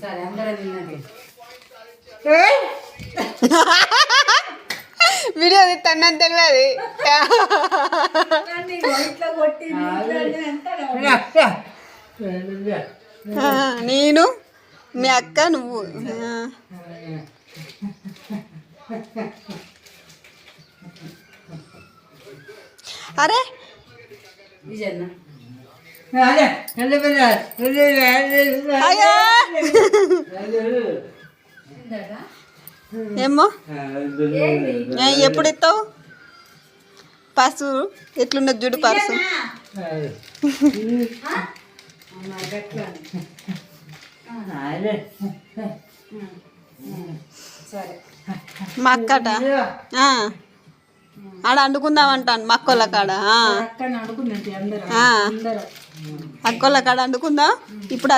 సరే అందరం తిన్నది. వీడియో తీస్తాను తెలియదు. నేను మీ అక్క నువ్వు అరే ఏమో ఎప్పుడు ఇస్తావు పర్సు ఎట్లున్నది చూడు పర్సు. మా అక్కట ఆడ వండుకుందామంటాను మా అక్కోళ్ళ కాడ. అక్కోళ్ళ కాడ వండుకుందాం ఇప్పుడు.